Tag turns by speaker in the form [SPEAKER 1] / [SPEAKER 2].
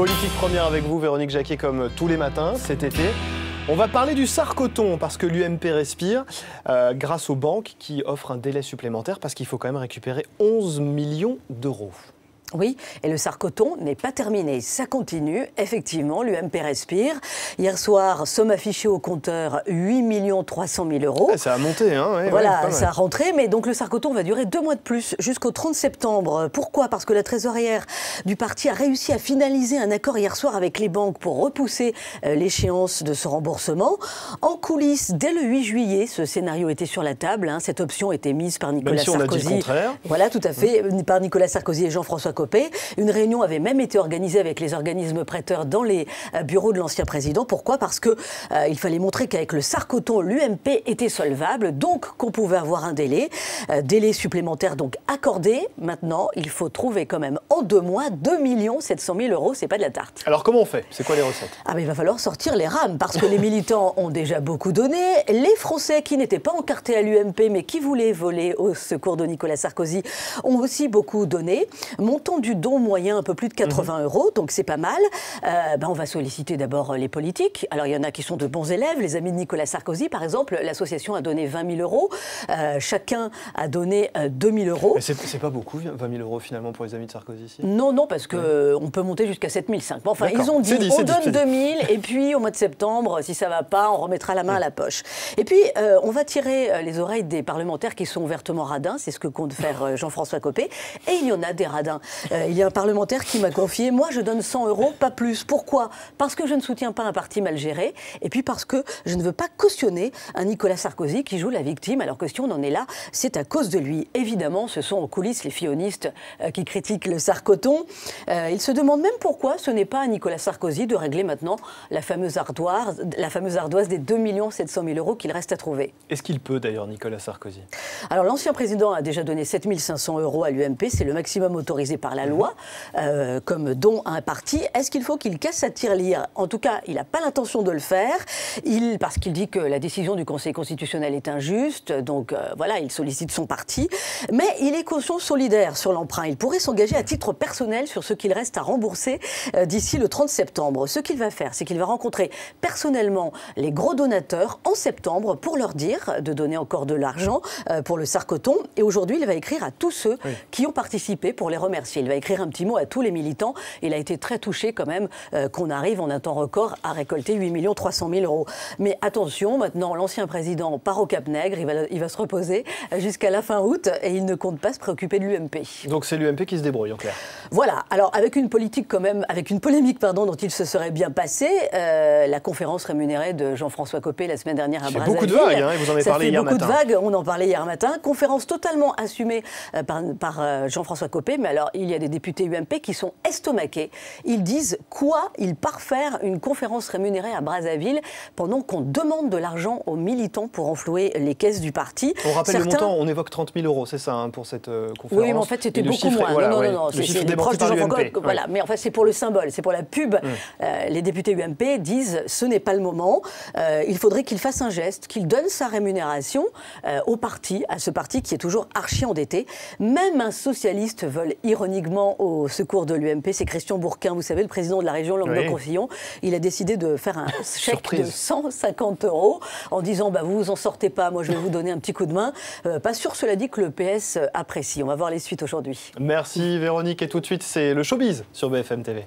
[SPEAKER 1] Politique première avec vous, Véronique Jacquet, comme tous les matins cet été. On va parler du Sarcoton parce que l'UMP respire grâce aux banques qui offrent un délai supplémentaire parce qu'il faut quand même récupérer 11 millions d'euros.
[SPEAKER 2] Oui, et le Sarcoton n'est pas terminé. Ça continue, effectivement, l'UMP respire. Hier soir, somme affichée au compteur, 8 300 000 euros.
[SPEAKER 1] Ça a monté, hein. Ouais,
[SPEAKER 2] voilà,
[SPEAKER 1] ouais,
[SPEAKER 2] ça a rentré, mais donc le Sarcoton va durer 2 mois de plus, jusqu'au 30 septembre. Pourquoi? Parce que la trésorière du parti a réussi à finaliser un accord hier soir avec les banques pour repousser l'échéance de ce remboursement. En coulisses, dès le 8 juillet, ce scénario était sur la table. Hein. Cette option était mise par Nicolas Sarkozy.
[SPEAKER 1] Même si on a dit le contraire.
[SPEAKER 2] Voilà, tout à fait, par Nicolas Sarkozy et Jean-François Copé. Une réunion avait même été organisée avec les organismes prêteurs dans les bureaux de l'ancien président. Pourquoi? Parce que il fallait montrer qu'avec le Sarcoton, l'UMP était solvable, donc qu'on pouvait avoir un délai. Délai supplémentaire donc accordé. Maintenant, il faut trouver quand même en 2 mois 2 700 000 euros. C'est pas de la tarte.
[SPEAKER 1] Alors comment on fait? C'est quoi les recettes?
[SPEAKER 2] Ah mais il va falloir sortir les rames parce que les militants ont déjà beaucoup donné. Les Français qui n'étaient pas encartés à l'UMP mais qui voulaient voler au secours de Nicolas Sarkozy ont aussi beaucoup donné. Montant du don moyen un peu plus de 80 euros, donc c'est pas mal. On va solliciter d'abord les politiques. Alors il y en a qui sont de bons élèves, les amis de Nicolas Sarkozy par exemple. L'association a donné 20 000 euros. Chacun a donné 2 000 euros.
[SPEAKER 1] Mais c'est pas beaucoup, 20 000 euros finalement pour les amis de Sarkozy ici?
[SPEAKER 2] Non, non, parce qu'on peut monter jusqu'à 7 500. Bon, enfin, ils ont dit, on donne 2 000 et puis au mois de septembre, si ça va pas, on remettra la main à la poche. Et puis, on va tirer les oreilles des parlementaires qui sont ouvertement radins. C'est ce que compte faire Jean-François Copé. Et il y en a des radins. Il y a un parlementaire qui m'a confié, moi je donne 100 euros, pas plus. Pourquoi? Parce que je ne soutiens pas un parti mal géré et puis parce que je ne veux pas cautionner un Nicolas Sarkozy qui joue la victime. Alors que si on en est là, c'est à cause de lui. Évidemment, ce sont en coulisses les fillonistes qui critiquent le Sarcoton. Ils se demandent même pourquoi ce n'est pas à Nicolas Sarkozy de régler maintenant la fameuse ardoise des 2 700 000 euros qu'il reste à trouver.
[SPEAKER 1] Est-ce qu'il peut d'ailleurs, Nicolas Sarkozy?
[SPEAKER 2] Alors l'ancien président a déjà donné 7 500 euros à l'UMP, c'est le maximum autorisé par la loi. Comme don à un parti. Est-ce qu'il faut qu'il casse sa tirelire? En tout cas, il n'a pas l'intention de le faire, parce qu'il dit que la décision du Conseil constitutionnel est injuste, donc voilà, il sollicite son parti. Mais il est caution solidaire sur l'emprunt. Il pourrait s'engager à titre personnel sur ce qu'il reste à rembourser d'ici le 30 septembre. Ce qu'il va faire, c'est qu'il va rencontrer personnellement les gros donateurs en septembre pour leur dire de donner encore de l'argent pour le Sarcoton. Et aujourd'hui, il va écrire à tous ceux qui ont participé pour les remercier. Il va écrire un petit mot à tous les militants. Il a été très touché quand même qu'on arrive en un temps record à récolter 8 300 000 euros. Mais attention, maintenant l'ancien président part au Cap Nègre, il va se reposer jusqu'à la fin août et il ne compte pas se préoccuper de l'UMP.
[SPEAKER 1] Donc c'est l'UMP qui se débrouille en clair.
[SPEAKER 2] Voilà, alors avec une politique quand même, avec une polémique dont il se serait bien passé, la conférence rémunérée de Jean-François Copé la semaine dernière à Brazzaville.
[SPEAKER 1] Beaucoup de vagues, hein, vous en avez parlé hier matin.
[SPEAKER 2] Beaucoup de vagues, on en parlait hier matin. Conférence totalement assumée par Jean-François Copé, mais alors il y a des députés UMP qui sont estomaqués. Ils disent quoi? Ils partent faire une conférence rémunérée à Brazzaville pendant qu'on demande de l'argent aux militants pour renflouer les caisses du parti.
[SPEAKER 1] On rappelle le montant, on évoque 30 000 euros, c'est ça, hein, pour cette conférence?
[SPEAKER 2] Oui, mais en fait c'était beaucoup moins.
[SPEAKER 1] Voilà,
[SPEAKER 2] non, c'est des proches de Jean-François. Voilà, mais en fait c'est pour le symbole, c'est pour la pub. Les députés UMP disent ce n'est pas le moment. Il faudrait qu'il fasse un geste, qu'il donne sa rémunération au parti, à ce parti qui est toujours archi endetté. Même un socialiste vole ironiquement au secours de l'UMP, c'est Christian Bourquin, vous savez, le président de la région Languedoc-Roussillon. Il a décidé de faire un chèque de 150 euros en disant vous vous en sortez pas, moi je vais vous donner un petit coup de main. Pas sûr, cela dit, que le PS apprécie. On va voir les suites aujourd'hui.
[SPEAKER 1] Merci Véronique, et tout de suite c'est le showbiz sur BFM TV.